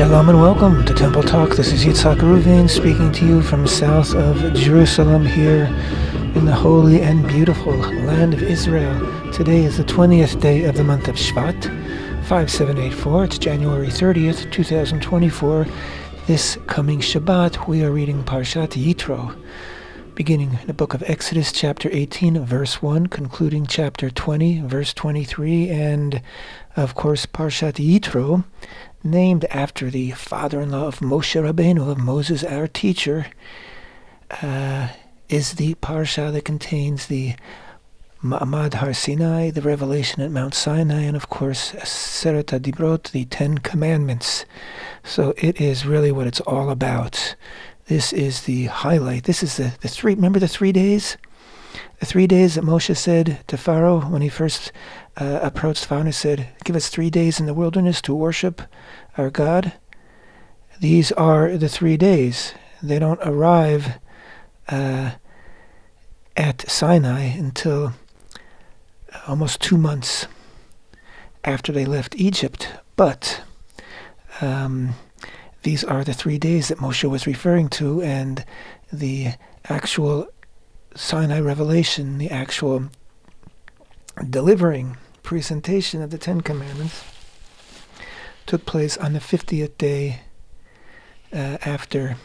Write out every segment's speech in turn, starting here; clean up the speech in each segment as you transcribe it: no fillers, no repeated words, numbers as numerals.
Shalom and welcome to Temple Talk. This is Yitro speaking to you from south of Jerusalem here in the holy and beautiful land of Israel. Today is the 20th day of the month of Shabbat, 5784. It's January 30th, 2024. This coming Shabbat, we are reading parashah Yitro, beginning in the book of Exodus, chapter 18, verse 1, concluding chapter 20, verse 23, and, of course, parashah Yitro, named after the father-in-law of Moshe Rabbeinu, of Moses, our teacher, is the parashah that contains the Ma'amad Sinai, the revelation at Mount Sinai, and of course, Seret HaDibrot, the 10 Commandments. So it is really what it's all about. This is the highlight. This is the three, remember the 3 days? The 3 days that Moshe said to Pharaoh when he first approached Pharaoh and said, give us 3 days in the wilderness to worship our God. These are the 3 days. They don't arrive at Sinai until almost 2 months after they left Egypt. But these are the 3 days that Moshe was referring to, and the actual Sinai revelation, the actual delivering presentation of the 10 Commandments, took place on the 50th day after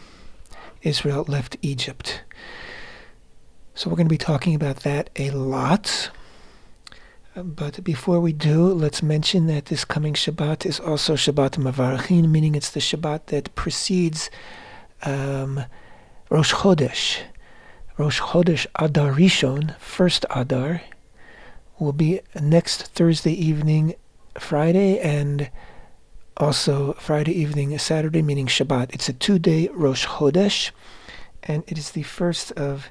Israel left Egypt. So we're going to be talking about that a lot. But before we do, let's mention that this coming Shabbat is also Shabbat Mavarachin, meaning it's the Shabbat that precedes Rosh Chodesh. Rosh Chodesh Adar Rishon, first Adar, will be next Thursday evening, Friday, and also Friday evening, Saturday, meaning Shabbat. It's a 2-day Rosh Chodesh, and it is the first of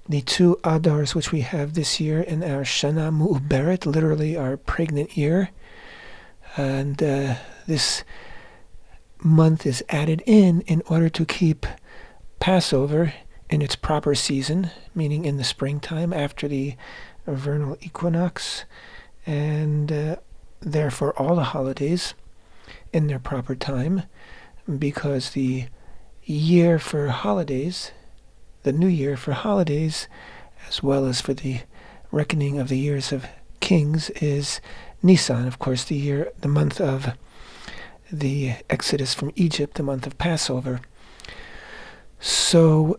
the 2 Adars which we have this year in our Shana Mu'uberet, literally our pregnant year. And this month is added in order to keep Passover in its proper season, meaning in the springtime after the vernal equinox, and therefore all the holidays in their proper time, because the year for holidays, the new year for holidays, as well as for the reckoning of the years of kings, is Nisan, of course, the month of the Exodus from Egypt, the month of Passover. So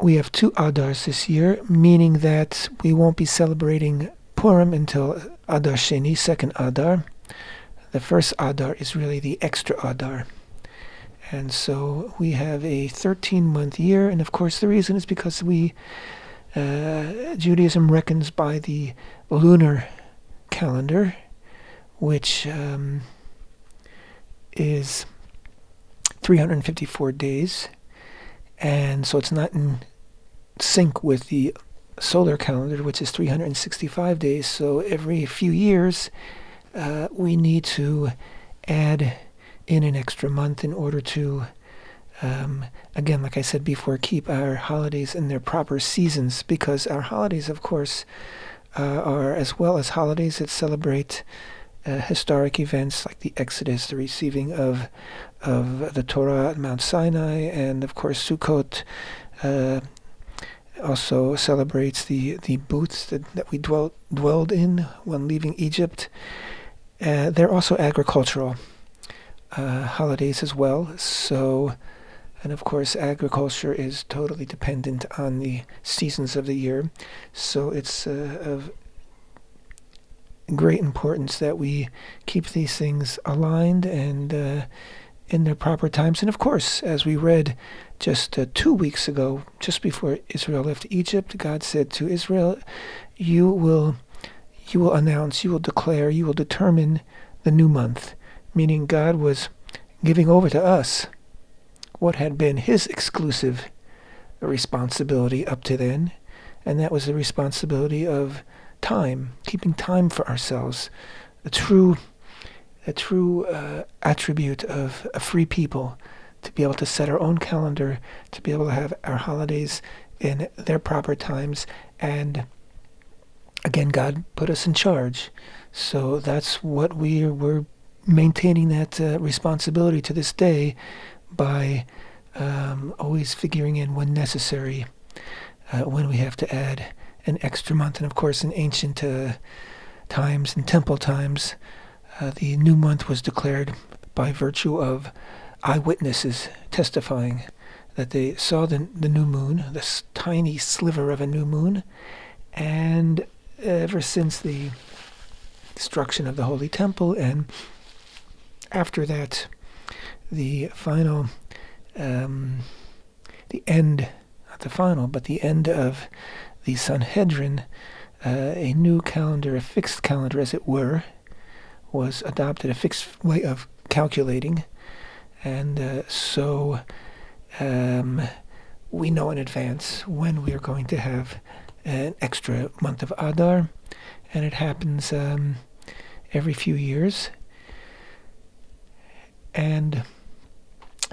we have 2 Adars this year, meaning that we won't be celebrating Purim until Adar Sheni, second Adar. The first Adar is really the extra Adar. And so we have a 13-month year, and of course the reason is because Judaism reckons by the lunar calendar, which is 354 days, and so it's not in sync with the solar calendar, which is 365 days. So every few years we need to add in an extra month in order to, again, like I said before, keep our holidays in their proper seasons, because our holidays, of course, are as well as holidays that celebrate historic events like the Exodus, the receiving of the Torah at Mount Sinai, and of course Sukkot also celebrates the booths that we dwelled in when leaving Egypt. They're also agricultural holidays as well. So, and of course agriculture is totally dependent on the seasons of the year. So it's of great importance that we keep these things aligned and in their proper times. And of course, as we read just 2 weeks ago, just before Israel left Egypt, God said to Israel, you will announce, you will declare, you will determine the new month. Meaning God was giving over to us what had been his exclusive responsibility up to then, and that was the responsibility of time, keeping time for ourselves, a true attribute of a free people, to be able to set our own calendar, to be able to have our holidays in their proper times. And again, God put us in charge. So that's what we were maintaining that responsibility to this day by always figuring in when necessary, when we have to add an extra month. And of course, in ancient times, in temple times, the new month was declared by virtue of eyewitnesses testifying that they saw the new moon, this tiny sliver of a new moon, and ever since the destruction of the Holy Temple, and after that, the final, the end, not the final, but the end of the Sanhedrin, a new calendar, a fixed calendar as it were, was adopted, a fixed way of calculating, and so we know in advance when we are going to have an extra month of Adar, and it happens every few years, and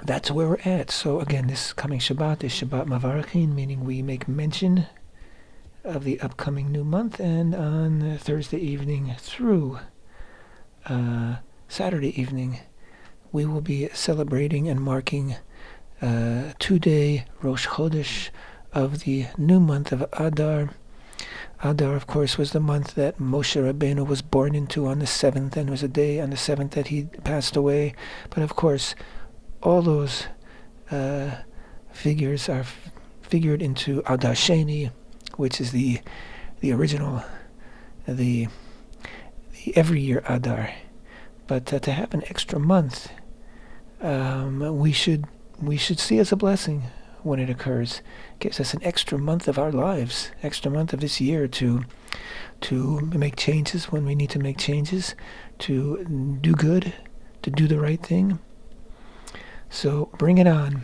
that's where we're at. So again, this coming Shabbat is Shabbat Mavarachin, meaning we make mention of the upcoming new month, and on Thursday evening through Saturday evening, we will be celebrating and marking 2-day Rosh Chodesh of the new month of Adar. Adar, of course, was the month that Moshe Rabbeinu was born into on the 7th, and it was a day on the 7th that he passed away. But of course, all those figures are figured into Adar Sheni, which is the original, the every year Adar. But to have an extra month, we should see as a blessing when it occurs. It gives us an extra month of our lives, extra month of this year to make changes when we need to make changes, to do good, to do the right thing. So bring it on.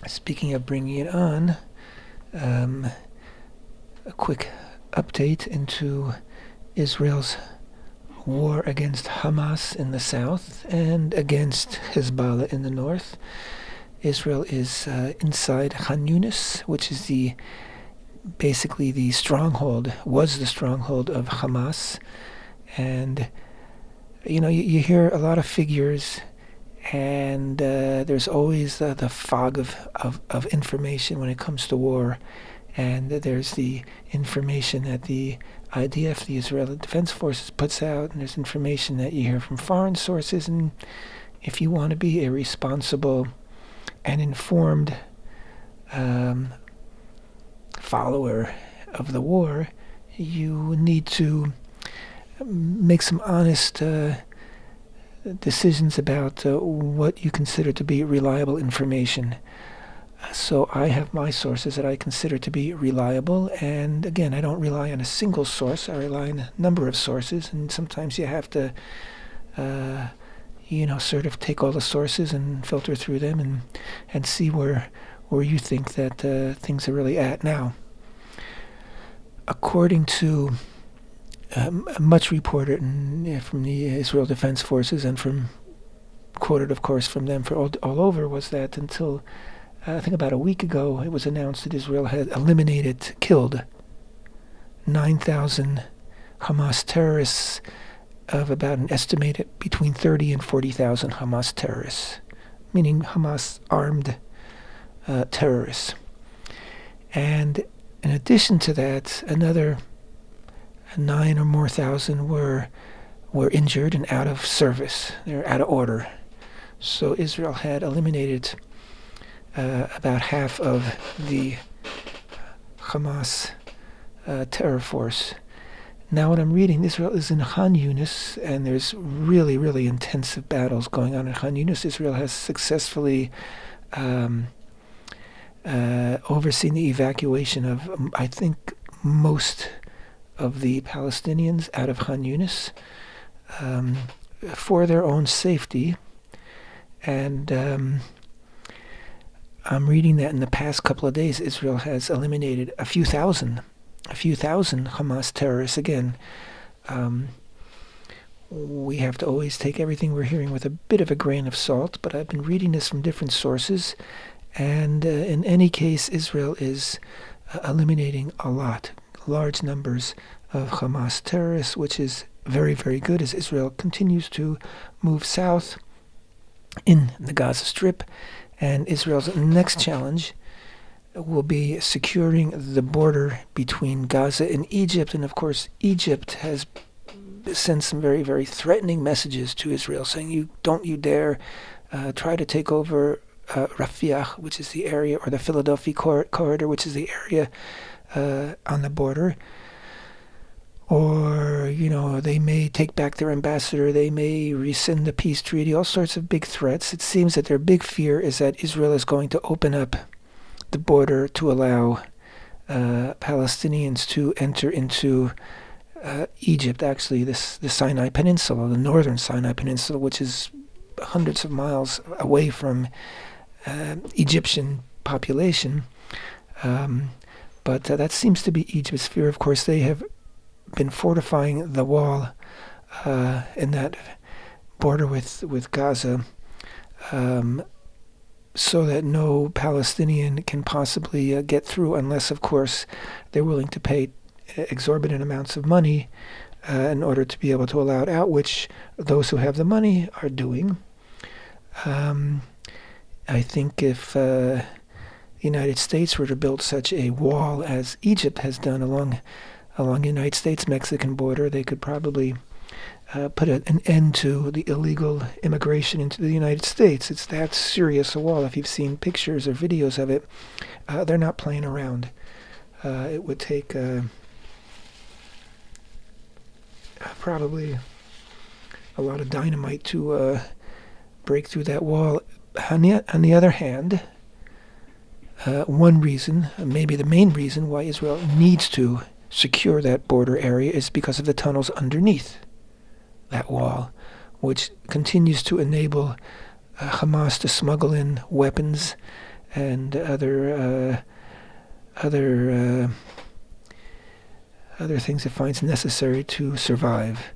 Speaking of bringing it on, a quick update into Israel's war against Hamas in the south and against Hezbollah in the north. Israel is inside Khan Yunis, which is basically the stronghold, was the stronghold of Hamas. And you hear a lot of figures, and there's always the fog of information when it comes to war. And there's the information that the IDF, the Israeli Defense Forces, puts out, and there's information that you hear from foreign sources. And if you want to be a responsible and informed follower of the war, you need to make some honest decisions about what you consider to be reliable information. So I have my sources that I consider to be reliable, and again, I don't rely on a single source. I rely on a number of sources, and sometimes you have to sort of take all the sources and filter through them and see where you think that things are really at. Now, according to much reported from the Israel Defense Forces, and quoted, of course, from them for all over, was that until I think about a week ago, it was announced that Israel had killed 9,000 Hamas terrorists, of about an estimated between 30 and 40,000 Hamas terrorists, meaning Hamas armed terrorists. And in addition to that, another 9 or more thousand were injured and out of service. They're out of order. So Israel had eliminated about half of the Hamas terror force. Now what I'm reading, Israel is in Khan Yunis, and there's really, really intensive battles going on in Khan Yunis. Israel has successfully overseen the evacuation of, I think, most of the Palestinians out of Khan Yunis for their own safety. And I'm reading that in the past couple of days, Israel has eliminated a few thousand Hamas terrorists. Again, we have to always take everything we're hearing with a bit of a grain of salt, but I've been reading this from different sources, and in any case, Israel is eliminating large numbers of Hamas terrorists, which is very, very good as Israel continues to move south in the Gaza Strip. And Israel's next challenge will be securing the border between Gaza and Egypt. And of course, Egypt has sent some very, very threatening messages to Israel, saying, you dare try to take over Rafiah, which is the area, or the Philadelphia corridor, which is the area on the border. Or, they may take back their ambassador, they may rescind the peace treaty, all sorts of big threats. It seems that their big fear is that Israel is going to open up the border to allow Palestinians to enter into Egypt, actually, the Sinai Peninsula, the northern Sinai Peninsula, which is hundreds of miles away from Egyptian population. But that seems to be Egypt's fear. Of course, they have been fortifying the wall in that border with Gaza so that no Palestinian can possibly get through unless, of course, they're willing to pay exorbitant amounts of money in order to be able to allow it out, which those who have the money are doing. I think if the United States were to build such a wall as Egypt has done along the United States-Mexican border, they could probably put an end to the illegal immigration into the United States. It's that serious a wall. If you've seen pictures or videos of it, they're not playing around. It would take probably a lot of dynamite to break through that wall. On the other hand, one reason, maybe the main reason why Israel needs to secure that border area is because of the tunnels underneath that wall, which continues to enable Hamas to smuggle in weapons and other things it finds necessary to survive.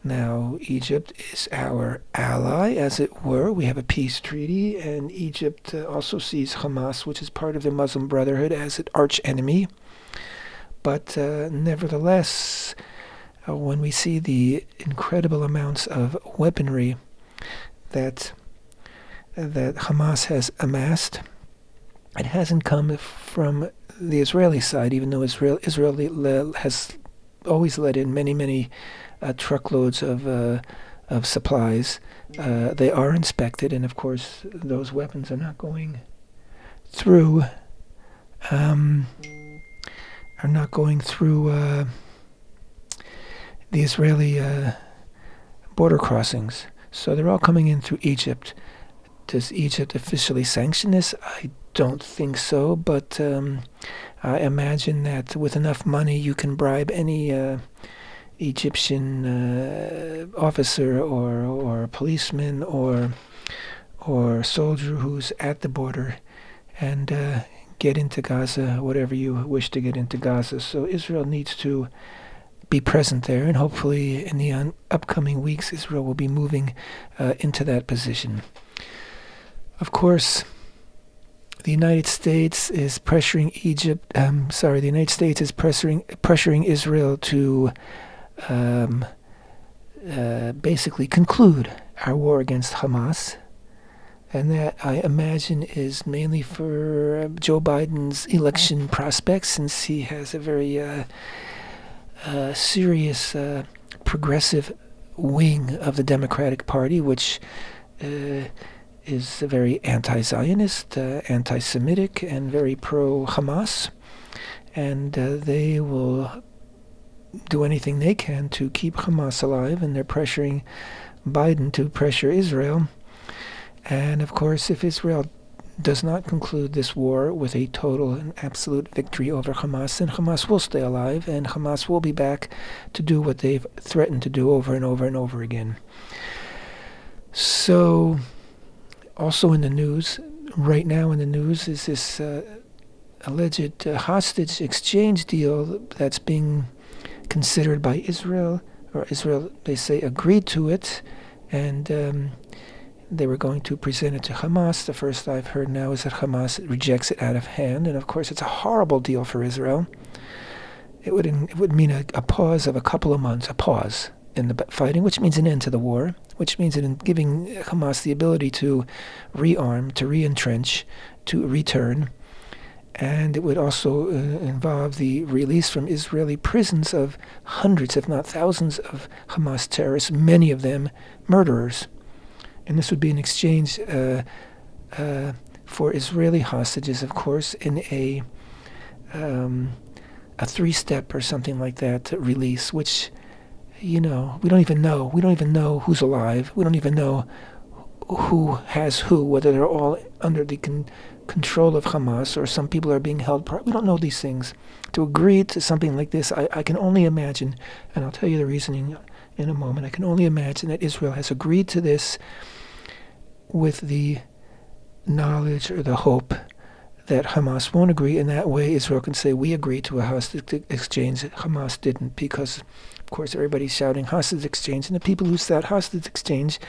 Now, Egypt is our ally, as it were. We have a peace treaty, and Egypt also sees Hamas, which is part of the Muslim Brotherhood, as an arch enemy. But nevertheless, when we see the incredible amounts of weaponry that Hamas has amassed, it hasn't come from the Israeli side, even though Israel has always let in many truckloads of supplies. They are inspected, and of course those weapons are not going through the Israeli border crossings. So they're all coming in through Egypt. Does Egypt officially sanction this? I don't think so, but I imagine that with enough money you can bribe any Egyptian officer or policeman or soldier who's at the border and get into Gaza, whatever you wish to get into Gaza. So Israel needs to be present there, and hopefully in the upcoming weeks Israel will be moving into that position. Of course, the United States is pressuring the United States is pressuring Israel to basically conclude our war against Hamas. And that, I imagine, is mainly for Joe Biden's election prospects, since he has a very serious progressive wing of the Democratic Party, which is very anti-Zionist, anti-Semitic, and very pro-Hamas. And they will do anything they can to keep Hamas alive, and they're pressuring Biden to pressure Israel. And of course, if Israel does not conclude this war with a total and absolute victory over Hamas, then Hamas will stay alive, and Hamas will be back to do what they've threatened to do over and over and over again. So, also in the news, right now in the news, is this alleged hostage exchange deal that's being considered by Israel, or Israel, they say, agreed to it, and they were going to present it to Hamas. The first I've heard now is that Hamas rejects it out of hand. And of course, it's a horrible deal for Israel. it would mean a pause of a couple of months, a pause in the fighting, which means an end to the war, which means in giving Hamas the ability to rearm, to re-entrench, to return. And it would also involve the release from Israeli prisons of hundreds, if not thousands, of Hamas terrorists, many of them murderers. And this would be an exchange for Israeli hostages, of course, in a three-step or something like that release, which, we don't even know. We don't even know who's alive. We don't even know who has who, whether they're all under the control of Hamas or some people are being held. We don't know these things. To agree to something like this, I can only imagine, and I'll tell you the reasoning in a moment, I can only imagine that Israel has agreed to this with the knowledge or the hope that Hamas won't agree. In that way, Israel can say, we agreed to a hostage exchange. Hamas didn't, because, of course, everybody's shouting hostage exchange, and the people who said hostage exchange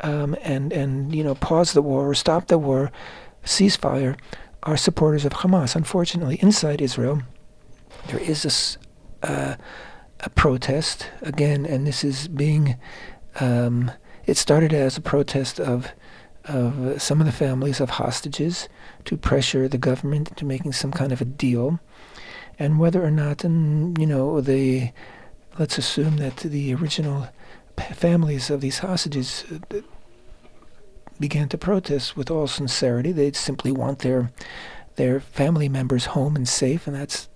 and pause the war or stop the war, ceasefire, are supporters of Hamas. Unfortunately, inside Israel, there is a protest again, and this is being. It started as a protest of some of the families of hostages to pressure the government into making some kind of a deal, and whether or not, let's assume that the original families of these hostages began to protest with all sincerity. They simply want their family members home and safe, and that's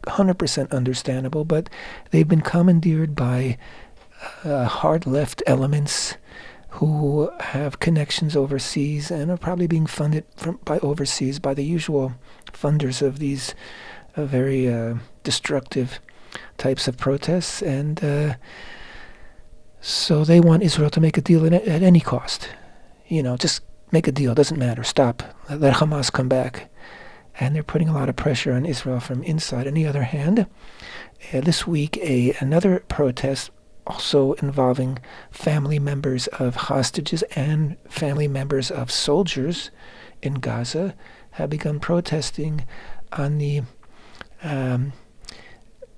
100% understandable. But they've been commandeered by hard left elements who have connections overseas and are probably being funded by overseas by the usual funders of these very destructive types of protests. And so they want Israel to make a deal at any cost. Just make a deal. Doesn't matter. Stop. Let Hamas come back. And they're putting a lot of pressure on Israel from inside. On the other hand, this week, another protest also involving family members of hostages and family members of soldiers in Gaza have begun protesting on the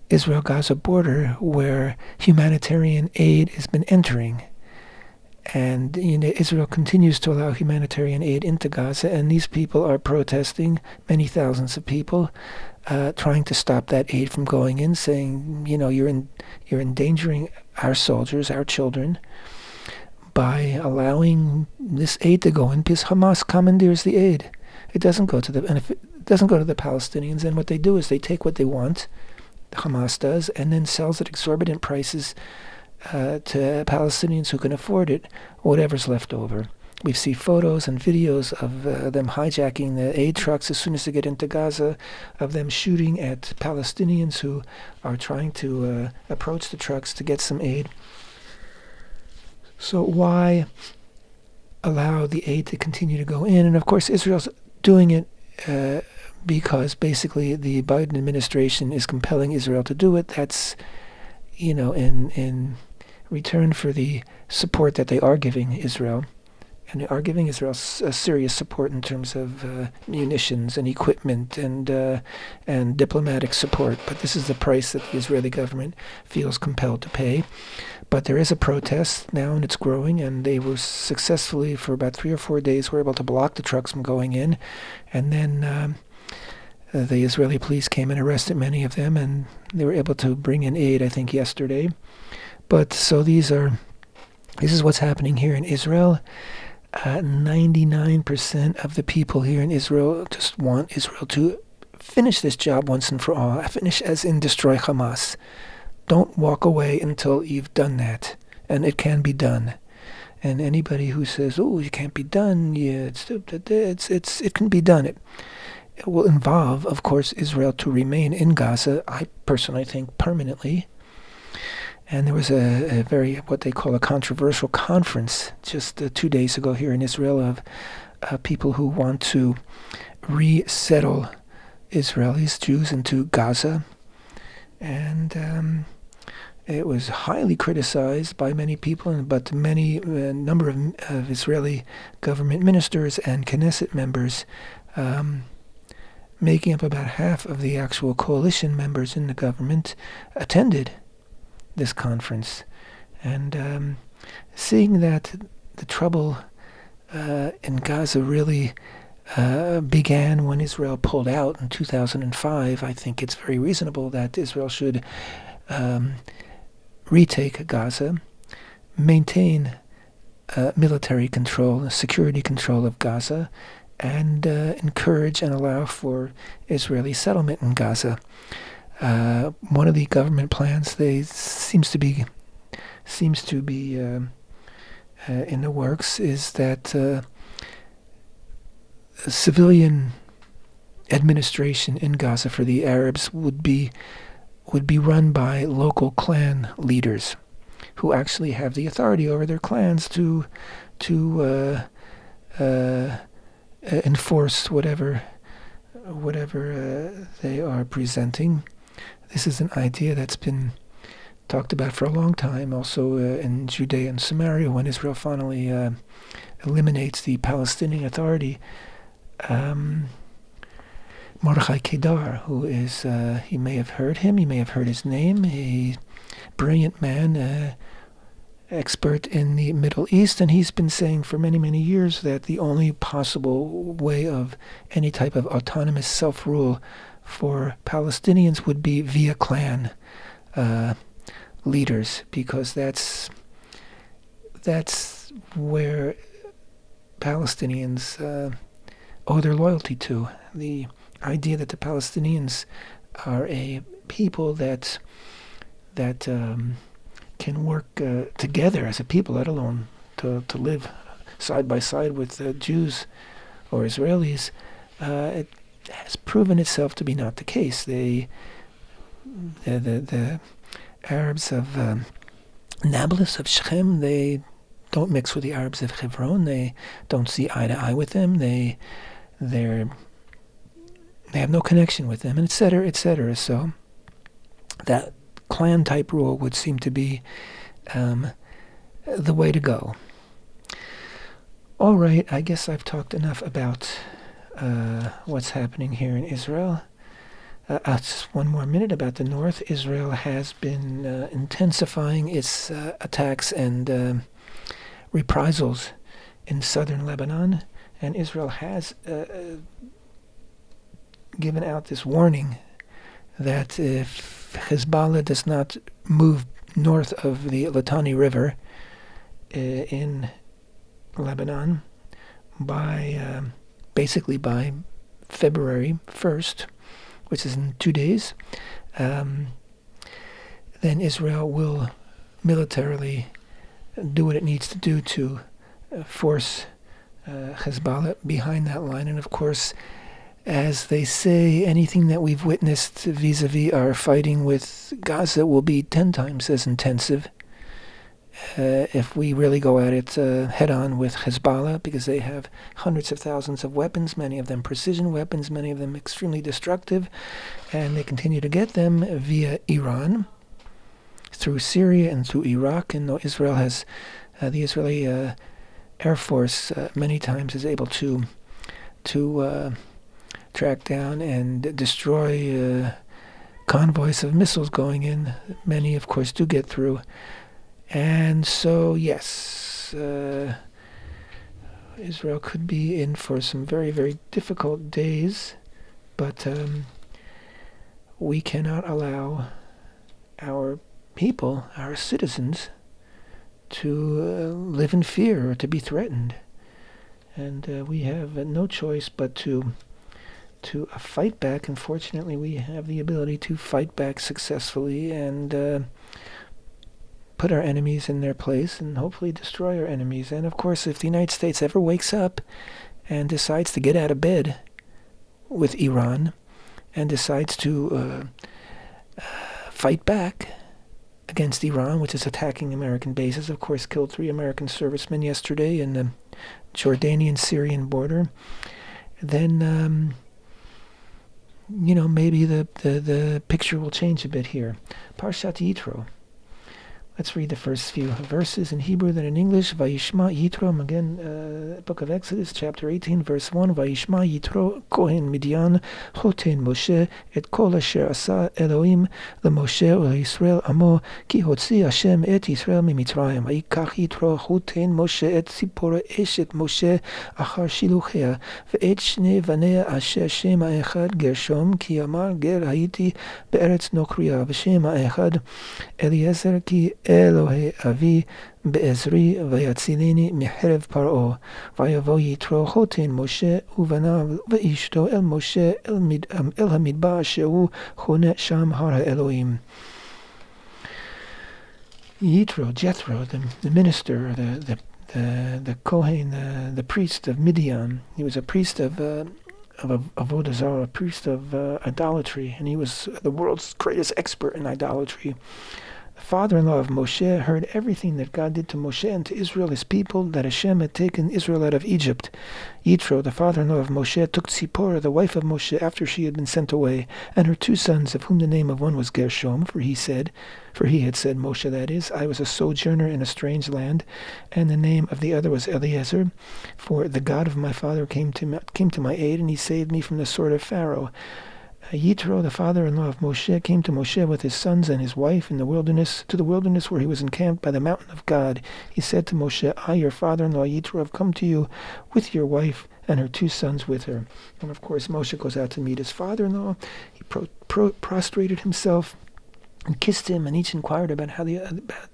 Israel-Gaza border, where humanitarian aid has been entering. And Israel continues to allow humanitarian aid into Gaza, and these people are protesting, many thousands of people, trying to stop that aid from going in, saying, you're endangering our soldiers, our children, by allowing this aid to go in, because Hamas commandeers the aid. It doesn't go to it doesn't go to the Palestinians, and what they do is they take what they want, Hamas does, and then sells at exorbitant prices to Palestinians who can afford it, whatever's left over. We see photos and videos of them hijacking the aid trucks as soon as they get into Gaza, of them shooting at Palestinians who are trying to approach the trucks to get some aid. So why allow the aid to continue to go in? And of course, Israel's doing it because basically the Biden administration is compelling Israel to do it. That's, in return for the support that they are giving Israel. And they are giving Israel a serious support in terms of munitions and equipment and diplomatic support. But this is the price that the Israeli government feels compelled to pay. But there is a protest now, and it's growing, and they were successfully, for about 3 or 4 days, were able to block the trucks from going in. And then the Israeli police came and arrested many of them, and they were able to bring in aid, I think, yesterday. But so this is what's happening here in Israel. 99% of the people here in Israel just want Israel to finish this job once and for all. Finish as in destroy Hamas. Don't walk away until you've done that. And it can be done. And anybody who says, "Oh, it can't be done," yeah, it can be done. It will involve, of course, Israel to remain in Gaza, I personally think, permanently. And there was a very, what they call a controversial conference just 2 days ago here in Israel of people who want to resettle Israelis, Jews, into Gaza. And it was highly criticized by many people, but many number of Israeli government ministers and Knesset members making up about half of the actual coalition members in the government, attended this conference. And seeing that the trouble in Gaza really began when Israel pulled out in 2005, I think it's very reasonable that Israel should retake Gaza, maintain military control, security control of Gaza, and encourage and allow for Israeli settlement in Gaza. One of the government plans seems to be in the works is that civilian administration in Gaza for the Arabs would be run by local clan leaders who actually have the authority over their clans to enforce whatever they are presenting. This is an idea that's been talked about for a long time, also in Judea and Samaria, when Israel finally eliminates the Palestinian Authority. Mordechai Kedar, who is, you may have heard him, you may have heard his name, a brilliant man, expert in the Middle East, and he's been saying for many, many years that the only possible way of any type of autonomous self-rule for Palestinians would be via clan leaders, because that's where Palestinians owe their loyalty to. The idea that the Palestinians are a people that can work together as a people, let alone to live side by side with Jews or Israelis, it has proven itself to be not the case. The Arabs of Nablus, of Shechem, they don't mix with the Arabs of Hebron. They don't see eye to eye with them. They have no connection with them, and etc., etc. So that clan-type rule would seem to be the way to go. All right, I guess I've talked enough about what's happening here in Israel. Just one more minute about the north. Israel has been intensifying its attacks and reprisals in southern Lebanon, and Israel has given out this warning that if Hezbollah does not move north of the Litani River in Lebanon by basically by February 1st, which is in 2 days, then Israel will militarily do what it needs to do to force Hezbollah behind that line. And of course, as they say, anything that we've witnessed vis-a-vis our fighting with Gaza will be 10 times as intensive if we really go at it head-on with Hezbollah, because they have hundreds of thousands of weapons, many of them precision weapons, many of them extremely destructive, and they continue to get them via Iran, through Syria and through Iraq. And Israel has, the Israeli Air Force many times is able to track down and destroy convoys of missiles going in. Many, of course, do get through. And so, yes, Israel could be in for some very, very difficult days, but we cannot allow our people, our citizens, to live in fear or to be threatened. And we have no choice but to fight back. Unfortunately, we have the ability to fight back successfully and put our enemies in their place and hopefully destroy our enemies. And of course, if the United States ever wakes up and decides to get out of bed with Iran and decides to fight back against Iran, which is attacking American bases, of course, killed 3 American servicemen yesterday in the Jordanian-Syrian border, then maybe the picture will change a bit here. Parashat Yitro. Let's read the first few verses in Hebrew, then in English. Vayishma Yitro, Magen book of Exodus, chapter 18, verse 1, Vayishma Yitro Kohen Midian Choten Moshe et kol asher asa Elohim leMoshe uleYisrael amo ki hotzi Hashem et Yisrael mimitzrayim. Vayikach Yitro Choten Moshe et Tzipora eshet Moshe achar shiluchea ve'et shnei vanea asher shem ha'echad Gershom ki amar ger hayiti be'eretz nokriya v'shem ha'echad Eliezer ki Elohei avi be'ezri vayatzileni mi'cherev Paro vayavo Yitro choten Moshe uvanav ve'ishto el Moshe el hamidbar shehu chone sham har ha'Elohim. Yitro, Jethro, the minister, the Kohen, the priest of Midian, he was a priest of Avodah Zarah, a priest of idolatry, and he was the world's greatest expert in idolatry. The father-in-law of Moshe heard everything that God did to Moshe and to Israel, his people, that Hashem had taken Israel out of Egypt. Yitro, the father-in-law of Moshe, took Tzipora, the wife of Moshe, after she had been sent away, and her 2 sons, of whom the name of one was Gershom, for he had said, Moshe that is, I was a sojourner in a strange land, and the name of the other was Eliezer, for the God of my father came to my aid, and he saved me from the sword of Pharaoh. Yitro, the father-in-law of Moshe, came to Moshe with his sons and his wife to the wilderness where he was encamped by the mountain of God. He said to Moshe, I, your father-in-law Yitro, have come to you with your wife and her 2 sons with her. And of course, Moshe goes out to meet his father-in-law. He prostrated himself and kissed him, and each inquired about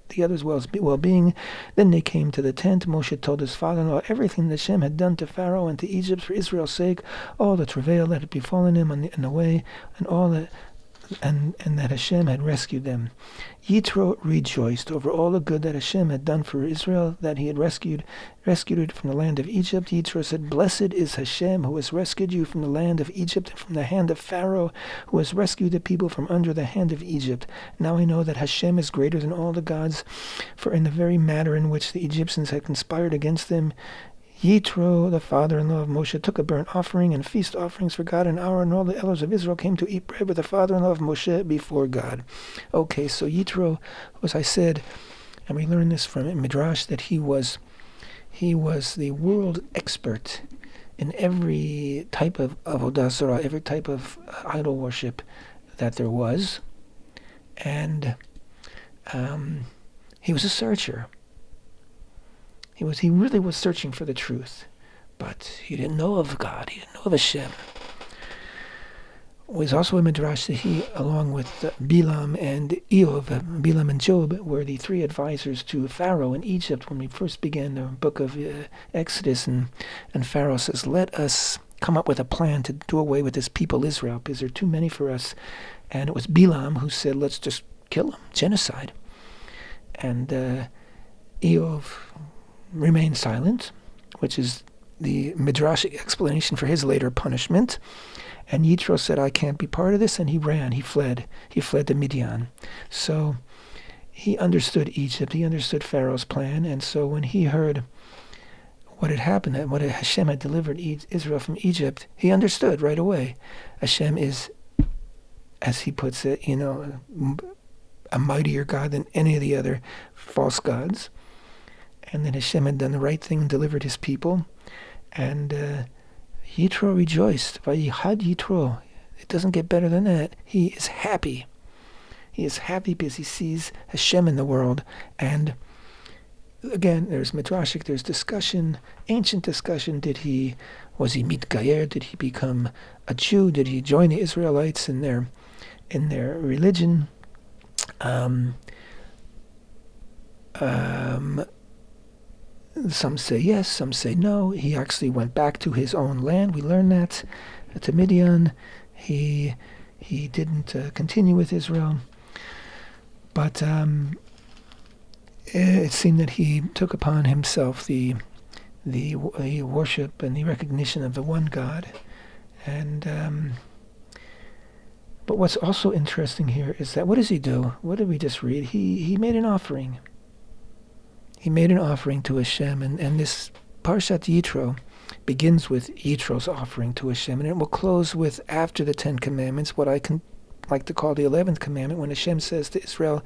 the other's well-being. Then they came to the tent. Moshe told his father-in-law everything that Hashem had done to Pharaoh and to Egypt for Israel's sake, all the travail that had befallen him in the way, and all that, and that Hashem had rescued them. Yitro rejoiced over all the good that Hashem had done for Israel, that he had rescued it from the land of Egypt. Yitro said, Blessed is Hashem, who has rescued you from the land of Egypt and from the hand of Pharaoh, who has rescued the people from under the hand of Egypt. Now I know that Hashem is greater than all the gods, for in the very matter in which the Egyptians had conspired against them, Yitro, the father-in-law of Moshe, took a burnt offering and feast offerings for God, and Aaron and all the elders of Israel came to eat bread with the father-in-law of Moshe before God. Okay, so Yitro, as I said, and we learn this from Midrash, that he was the world expert in every type of Avodah Zarah, every type of idol worship that there was, and he was a searcher. He really was searching for the truth, but he didn't know of God. He didn't know of Hashem. It was also a midrash that he, along with Bilam and Bilam and Job, were the 3 advisors to Pharaoh in Egypt when we first began the book of Exodus, and Pharaoh says, let us come up with a plan to do away with this people Israel, because they're too many for us. And it was Bilam who said, let's just kill them, genocide. And Eov remained silent, which is the midrashic explanation for his later punishment. And Yitro said, I can't be part of this, and he ran, he fled to Midian. So he understood Egypt, he understood Pharaoh's plan, and so when he heard what had happened, and what Hashem had delivered Israel from Egypt, he understood right away. Hashem is, as he puts it, a mightier God than any of the other false gods. And then Hashem had done the right thing and delivered his people. And Yitro rejoiced. Vayihad Yitro. It doesn't get better than that. He is happy. He is happy because he sees Hashem in the world. And again, there's midrashic, there's discussion, ancient discussion. Was he mitgayer? Did he become a Jew? Did he join the Israelites in their religion? Some say yes, some say no. He actually went back to his own land. We learn that to Midian. He didn't continue with Israel, but it seemed that he took upon himself the worship and the recognition of the one God. And but what's also interesting here is that, what does he do? What did we just read? He made an offering. He made an offering to Hashem, and this parashat Yitro begins with Yitro's offering to Hashem, and it will close with, after the 10 Commandments, what I can like to call the 11th commandment, when Hashem says to Israel,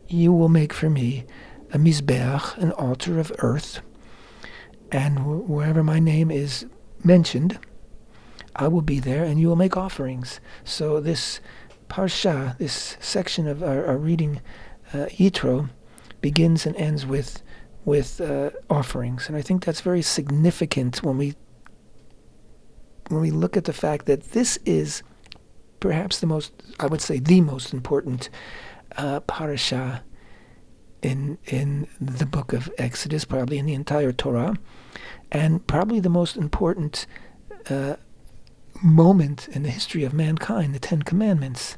you will make for me a mizbeach, an altar of earth, and wherever my name is mentioned, I will be there, and you will make offerings. So this parashah, this section of our reading, Yitro, begins and ends with offerings, and I think that's very significant when we look at the fact that this is perhaps the most important parashah in the book of Exodus, probably in the entire Torah, and probably the most important moment in the history of mankind, the Ten Commandments,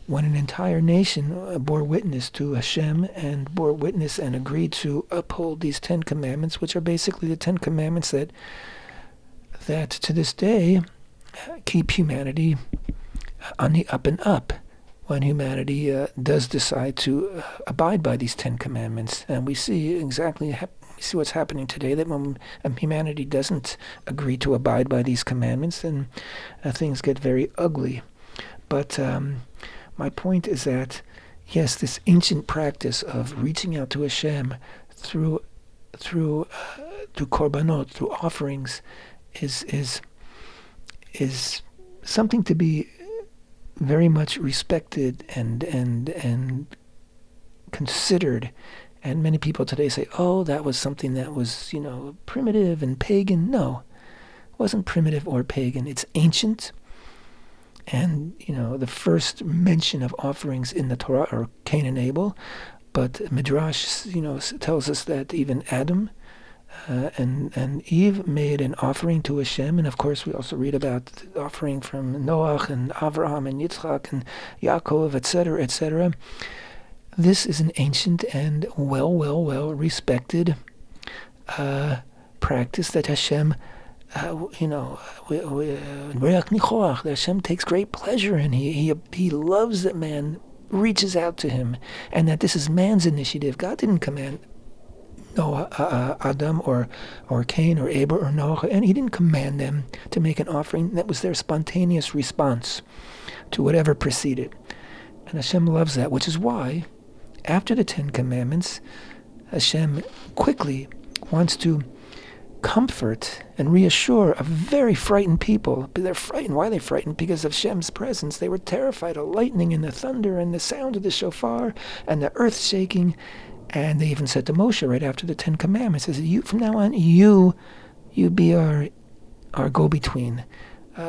when an entire nation bore witness to HaShem and bore witness and agreed to uphold these 10 commandments, which are basically the 10 commandments that to this day keep humanity on the up and up when humanity does decide to abide by these 10 commandments. And we see what's happening today, that when humanity doesn't agree to abide by these commandments, then things get very ugly. But my point is that, yes, this ancient practice of reaching out to Hashem through korbanot, through offerings, is something to be very much respected and considered. And many people today say, "Oh, that was something that was, primitive and pagan." No, it wasn't primitive or pagan. It's ancient. And, the first mention of offerings in the Torah are Cain and Abel. But Midrash, tells us that even Adam and Eve made an offering to Hashem. And of course, we also read about the offering from Noach and Avraham and Yitzchak and Yaakov, etc., etc. This is an ancient and well respected practice that Hashem that Hashem takes great pleasure in. He loves that man reaches out to him, and that this is man's initiative. God didn't command Adam or Cain or Abel or Noah, and he didn't command them to make an offering. That was their spontaneous response to whatever preceded. And Hashem loves that, which is why after the 10 Commandments, Hashem quickly wants to comfort and reassure a very frightened people. But they're frightened. Why are they frightened? Because of Hashem's presence. They were terrified of lightning and the thunder and the sound of the shofar and the earth shaking. And they even said to Moshe right after the 10 Commandments, "You from now on, you be our go-between. We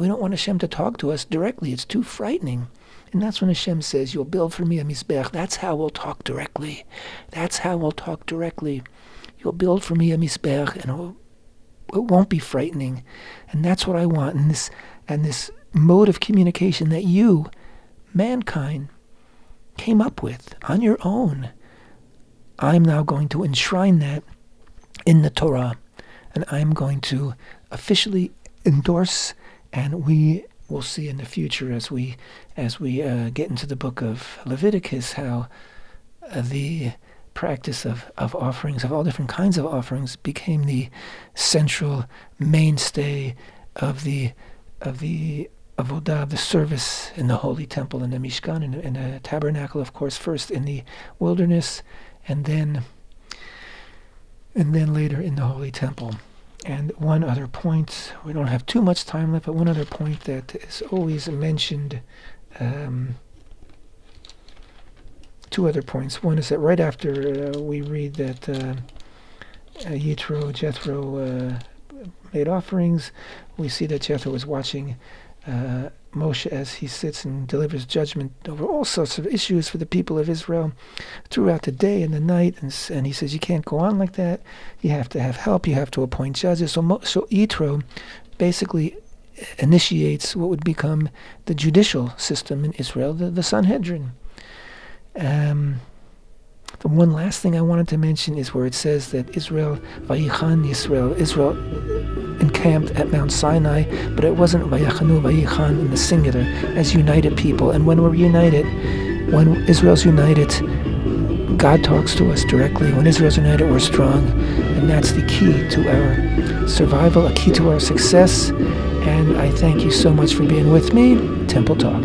don't want Hashem to talk to us directly. It's too frightening." And that's when Hashem says, "You'll build for me a mizbech." That's how we'll talk directly. You'll build for me a mizbech, and it won't be frightening. And that's what I want. And this mode of communication that you, mankind, came up with on your own, I'm now going to enshrine that in the Torah, and I'm going to officially endorse. And we will see in the future, as we get into the book of Leviticus, how the practice of offerings, of all different kinds of offerings, became the central mainstay of the avodah, of the service in the Holy Temple, in the Mishkan, in the tabernacle, of course, first in the wilderness, and then later in the Holy Temple. And one other point, we don't have too much time left, but one other point that is always mentioned, two other points. One is that right after we read that Jethro made offerings, we see that Jethro was watching Moshe as he sits and delivers judgment over all sorts of issues for the people of Israel throughout the day and the night, and he says, you can't go on like that. You have to have help. You have to appoint judges. So Yitro basically initiates what would become the judicial system in Israel, the Sanhedrin. The one last thing I wanted to mention is where it says that Israel encamped at Mount Sinai, but it wasn't Vayichan in the singular, as united people. And when we're united, when Israel's united, God talks to us directly. When Israel's united, we're strong. And that's the key to our survival, a key to our success. And I thank you so much for being with me. Temple Talk.